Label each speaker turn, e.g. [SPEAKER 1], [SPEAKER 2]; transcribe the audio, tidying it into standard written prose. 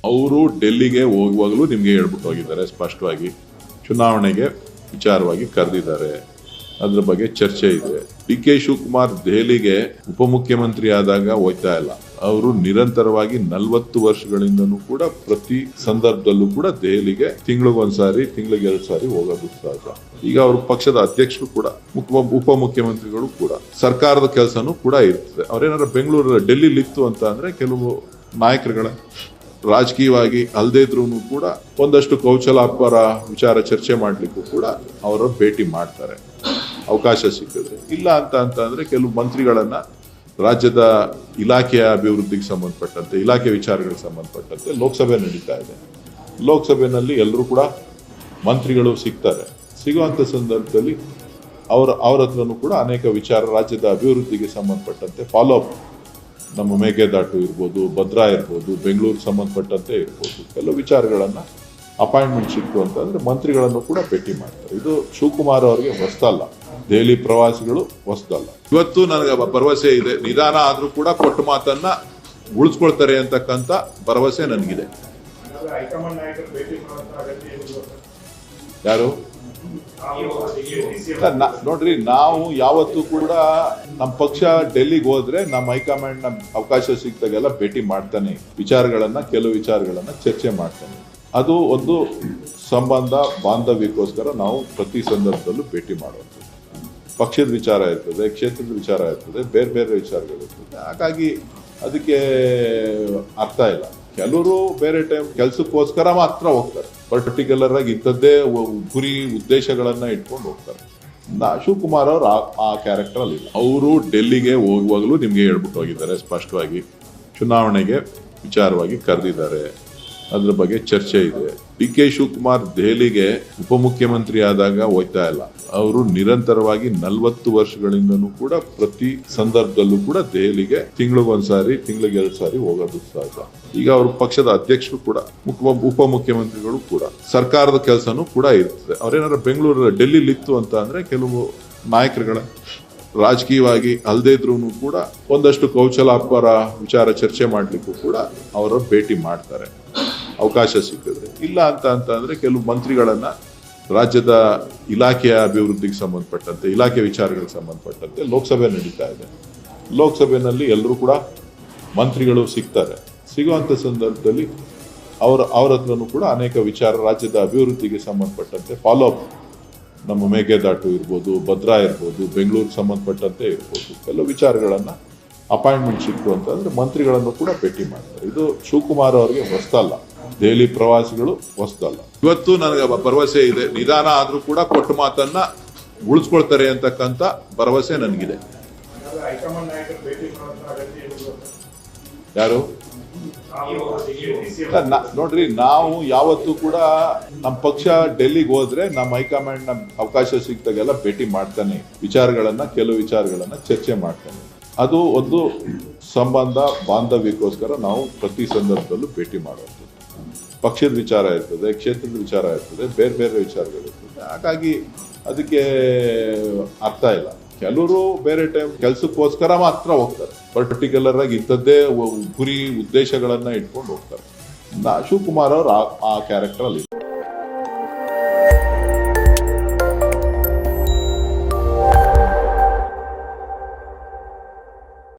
[SPEAKER 1] ಅವರು ಡೆಲ್ಲಿಗೆ ಹೋಗುವಾಗಲೂ ನಿಮಗೆ ಹೇಳ್ಬಿಟ್ಟು ಹೋಗಿದ್ದಾರೆ ಸ್ಪಷ್ಟವಾಗಿ. ಚುನಾವಣೆಗೆ ವಿಚಾರವಾಗಿ ಕರೆದಿದ್ದಾರೆ, ಅದ್ರ ಬಗ್ಗೆ ಚರ್ಚೆ ಇದೆ. ಡಿ ಕೆ ಶಿವಕುಮಾರ್ ದೆಹಲಿಗೆ ಉಪಮುಖ್ಯಮಂತ್ರಿ ಆದಾಗ ಹೋಗ್ತಾ ಇಲ್ಲ. ಅವರು ನಿರಂತರವಾಗಿ 40 ವರ್ಷಗಳಿಂದನೂ ಕೂಡ ಪ್ರತಿ ಸಂದರ್ಭದಲ್ಲೂ ಕೂಡ ದೆಹಲಿಗೆ ತಿಂಗಳಿಗೊಂದ್ಸಾರಿ, ತಿಂಗಳಿಗೆ 2 ಸಾರಿ ಹೋಗೋದು ಸಹಜ. ಈಗ ಅವ್ರ ಪಕ್ಷದ ಅಧ್ಯಕ್ಷರು ಕೂಡ, ಉಪಮುಖ್ಯಮಂತ್ರಿಗಳು ಕೂಡ, ಸರ್ಕಾರದ ಕೆಲಸನೂ ಕೂಡ ಇರ್ತದೆ. ಅವ್ರೇನಾದ್ರು ಬೆಂಗಳೂರು ಡೆಲ್ಲಿಲಿ ಇತ್ತು ಅಂತ ಅಂದ್ರೆ ಕೆಲವು ನಾಯಕರುಗಳ ರಾಜಕೀಯವಾಗಿ ಅಲ್ಲದೇ ಇದ್ರೂ ಕೂಡ ಒಂದಷ್ಟು ಕೌಶಲಾಪರ ವಿಚಾರ ಚರ್ಚೆ ಮಾಡ್ಲಿಕ್ಕೂ ಕೂಡ ಅವರು ಭೇಟಿ ಮಾಡ್ತಾರೆ ಅವಕಾಶ ಸಿಕ್ಕಿದ್ರೆ. ಇಲ್ಲ ಅಂತ ಅಂದ್ರೆ ಕೆಲವು ಮಂತ್ರಿಗಳನ್ನ ರಾಜ್ಯದ ಇಲಾಖೆಯ ಅಭಿವೃದ್ಧಿಗೆ ಸಂಬಂಧಪಟ್ಟಂತೆ, ಇಲಾಖೆ ವಿಚಾರಗಳಿಗೆ ಸಂಬಂಧಪಟ್ಟಂತೆ ಲೋಕಸಭೆ ನಡೀತಾ ಇದೆ. ಲೋಕಸಭೆಯಲ್ಲಿ ಎಲ್ಲರೂ ಕೂಡ ಮಂತ್ರಿಗಳು ಸಿಗ್ತಾರೆ. ಸಿಗುವಂತ ಸಂದರ್ಭದಲ್ಲಿ ಅವ್ರ ಹತ್ರನೂ ಕೂಡ ಅನೇಕ ವಿಚಾರ, ರಾಜ್ಯದ ಅಭಿವೃದ್ಧಿಗೆ ಸಂಬಂಧಪಟ್ಟಂತೆ ಫಾಲೋ ಅಪ್, ನಮ್ಮ ಮೇಕೆದಾಟು ಇರ್ಬೋದು, ಭದ್ರಾ ಇರ್ಬೋದು, ಬೆಂಗಳೂರು ಸಂಬಂಧಪಟ್ಟಂತೆ ಇರ್ಬೋದು, ಕೆಲವು ವಿಚಾರಗಳನ್ನ ಅಪಾಯಿಂಟ್ಮೆಂಟ್ ಸಿಕ್ತು ಅಂತಂದ್ರೆ ಮಂತ್ರಿಗಳನ್ನು ಕೂಡ ಭೇಟಿ ಮಾಡ್ತಾರೆ. ಇದು ಶಿವಕುಮಾರ್ ಅವರಿಗೆ ಹೊಸದಲ್ಲ, ದೆಹಲಿ ಪ್ರವಾಸಿಗಳು ಹೊಸದಲ್ಲ. ಇವತ್ತು ನನಗೆ ಭರವಸೆ ಇದೆ, ನಿಧಾನ ಆದ್ರೂ ಕೂಡ ಕೊಟ್ಟ ಮಾತನ್ನ ಉಳಿಸ್ಕೊಳ್ತಾರೆ ಅಂತಕ್ಕಂಥ ಭರವಸೆ ನನಗಿದೆ. ಯಾರು ನೋಡ್ರಿ, ನಾವು ಯಾವತ್ತೂ ಕೂಡ ನಮ್ಮ ಪಕ್ಷ ಡೆಲ್ಲಿಗೆ ಹೋದ್ರೆ ನಮ್ಮ ಹೈಕಮಾಂಡ್ ಅವಕಾಶ ಸಿಕ್ತಾಗೆಲ್ಲ ಭೇಟಿ ಮಾಡ್ತಾನೆ, ಕೆಲವು ವಿಚಾರಗಳನ್ನ ಚರ್ಚೆ ಮಾಡ್ತಾನೆ. ಅದು ಒಂದು ಸಂಬಂಧ, ಬಾಂಧವ್ಯಕ್ಕೋಸ್ಕರ ನಾವು ಪ್ರತಿ ಸಂದರ್ಭದಲ್ಲೂ ಭೇಟಿ ಮಾಡುವಂಥದ್ದು. ಪಕ್ಷದ ವಿಚಾರ ಇರ್ತದೆ, ಕ್ಷೇತ್ರದ ವಿಚಾರ ಇರ್ತದೆ, ಬೇರೆ ಬೇರೆ ವಿಚಾರಗಳಿರ್ತದೆ. ಹಾಗಾಗಿ ಅದಕ್ಕೆ ಅರ್ಥ ಇಲ್ಲ. ಕೆಲವರು ಬೇರೆ ಟೈಮ್ ಕೆಲಸಕ್ಕೋಸ್ಕರ ಮಾತ್ರ ಹೋಗ್ತಾರೆ, ಪರ್ಟಿಕ್ಯುಲರ್ ಆಗಿ ಇಂಥದ್ದೇ ಗುರಿ ಉದ್ದೇಶಗಳನ್ನ ಇಟ್ಕೊಂಡು ಹೋಗ್ತಾರೆ. ಶಿವಕುಮಾರ್ ಅವರು ಆ ಕ್ಯಾರೆಕ್ಟರ್ ಅಲ್ಲಿ ಇಲ್ಲ. ಅವರು ಡೆಲ್ಲಿಗೆ ಹೋಗುವಾಗಲೂ ನಿಮ್ಗೆ ಹೇಳ್ಬಿಟ್ಟು ಹೋಗಿದ್ದಾರೆ ಸ್ಪಷ್ಟವಾಗಿ. ಚುನಾವಣೆಗೆ ವಿಚಾರವಾಗಿ ಕರೆದಿದ್ದಾರೆ, ಅದ್ರ ಬಗ್ಗೆ ಚರ್ಚೆ ಇದೆ. ಡಿ ಕೆ ಶಿವಕುಮಾರ್ ದೆಹಲಿಗೆ ಉಪಮುಖ್ಯಮಂತ್ರಿ ಆದಾಗ ಹೋಗ್ತಾ ಇಲ್ಲ. ಅವರು ನಿರಂತರವಾಗಿ 40 ವರ್ಷಗಳಿಂದನೂ ಕೂಡ ಪ್ರತಿ ಸಂದರ್ಭದಲ್ಲೂ ಕೂಡ ದೆಹಲಿಗೆ ತಿಂಗಳಿಗೊಂದ್ಸಾರಿ, ತಿಂಗಳಿಗೆ 2 ಸಾರಿ ಹೋಗೋದು ಸಹಜ. ಈಗ ಅವ್ರ ಪಕ್ಷದ ಅಧ್ಯಕ್ಷರು ಕೂಡ, ಉಪಮುಖ್ಯಮಂತ್ರಿಗಳು ಕೂಡ, ಸರ್ಕಾರದ ಕೆಲಸನೂ ಕೂಡ ಇರ್ತದೆ. ಅವ್ರೇನಾದ್ರು ಬೆಂಗಳೂರು ಡೆಲ್ಲಿಲಿ ಇತ್ತು ಅಂತ ಅಂದ್ರೆ ಕೆಲವು ನಾಯಕರುಗಳ ರಾಜಕೀಯವಾಗಿ ಅಲ್ಲದೇ ಇದ್ರೂ ಕೂಡ ಒಂದಷ್ಟು ಕೌಶಲಾಪರ ವಿಚಾರ ಚರ್ಚೆ ಮಾಡ್ಲಿಕ್ಕೂ ಕೂಡ ಅವರು ಭೇಟಿ ಮಾಡ್ತಾರೆ ಅವಕಾಶ ಸಿಕ್ಕಿದ್ರೆ. ಇಲ್ಲ ಅಂತ ಅಂದ್ರೆ ಕೆಲವು ಮಂತ್ರಿಗಳನ್ನ ರಾಜ್ಯದ ಇಲಾಖೆಯ ಅಭಿವೃದ್ಧಿಗೆ ಸಂಬಂಧಪಟ್ಟಂತೆ, ಇಲಾಖೆ ವಿಚಾರಗಳಿಗೆ ಸಂಬಂಧಪಟ್ಟಂತೆ ಲೋಕಸಭೆ ನಡೀತಾ ಇದೆ. ಲೋಕಸಭೆಯಲ್ಲಿ ಎಲ್ಲರೂ ಕೂಡ ಮಂತ್ರಿಗಳು ಸಿಗ್ತಾರೆ. ಸಿಗುವಂತ ಸಂದರ್ಭದಲ್ಲಿ ಅವ್ರ ಹತ್ರನೂ ಕೂಡ ಅನೇಕ ವಿಚಾರ, ರಾಜ್ಯದ ಅಭಿವೃದ್ಧಿಗೆ ಸಂಬಂಧಪಟ್ಟಂತೆ ಫಾಲೋ ಅಪ್, ನಮ್ಮ ಮೇಕೆದಾಟು ಇರ್ಬೋದು, ಭದ್ರಾ ಇರ್ಬೋದು, ಬೆಂಗಳೂರು ಸಂಬಂಧಪಟ್ಟಂತೆ ಇರ್ಬೋದು, ಕೆಲವು ವಿಚಾರಗಳನ್ನ ಅಪಾಯಿಂಟ್ಮೆಂಟ್ ಸಿಕ್ತು ಅಂತಂದ್ರೆ ಮಂತ್ರಿಗಳನ್ನು ಕೂಡ ಭೇಟಿ ಮಾಡ್ತಾರೆ. ಇದು ಶಿವಕುಮಾರ್ ಅವರಿಗೆ ಹೊಸದಲ್ಲ, ದೆಹಲಿ ಪ್ರವಾಸಿಗಳು ಹೊಸದಲ್ಲ. ಇವತ್ತು ನನಗೆ ಭರವಸೆ ಇದೆ, ನಿಧಾನ ಆದ್ರೂ ಕೂಡ ಕೊಟ್ಟ ಮಾತನ್ನ ಉಳಿಸ್ಕೊಳ್ತಾರೆ ಅಂತಕ್ಕಂಥ ಭರವಸೆ ನನಗಿದೆ. ಯಾರು ನೋಡ್ರಿ, ನಾವು ಯಾವತ್ತೂ ಕೂಡ ನಮ್ಮ ಪಕ್ಷ ಡೆಲ್ಲಿಗೆ ಹೋದ್ರೆ ನಮ್ಮ ಹೈಕಮಾಂಡ್ ಅವಕಾಶ ಸಿಕ್ತಾಗೆಲ್ಲ ಭೇಟಿ ಮಾಡ್ತಾನೆ, ಕೆಲವು ವಿಚಾರಗಳನ್ನ ಚರ್ಚೆ ಮಾಡ್ತಾನೆ. ಅದು ಒಂದು ಸಂಬಂಧ, ಬಾಂಧವ್ಯಕ್ಕೋಸ್ಕರ ನಾವು ಪ್ರತಿ ಸಂದರ್ಭದಲ್ಲೂ ಭೇಟಿ ಮಾಡುವಂಥದ್ದು. ಪಕ್ಷದ ವಿಚಾರ ಇರ್ತದೆ, ಕ್ಷೇತ್ರದ ವಿಚಾರ ಇರ್ತದೆ, ಬೇರೆ ಬೇರೆ ವಿಚಾರಗಳಿರ್ತದೆ. ಹಾಗಾಗಿ ಅದಕ್ಕೆ ಅರ್ಥ ಇಲ್ಲ. ಕೆಲವರು ಬೇರೆ ಟೈಮ್ ಕೆಲಸಕ್ಕೋಸ್ಕರ ಮಾತ್ರ ಹೋಗ್ತಾರೆ, ಪರ್ಟಿಕ್ಯುಲರ್ ಆಗಿ ಇಂಥದ್ದೇ ಗುರಿ ಉದ್ದೇಶಗಳನ್ನ ಇಟ್ಕೊಂಡು ಹೋಗ್ತಾರೆ. ಶಿವಕುಮಾರ್ ಅವರು ಆ ಕ್ಯಾರೆಕ್ಟರ್ ಅಲ್ಲಿ ಇಲ್ಲ.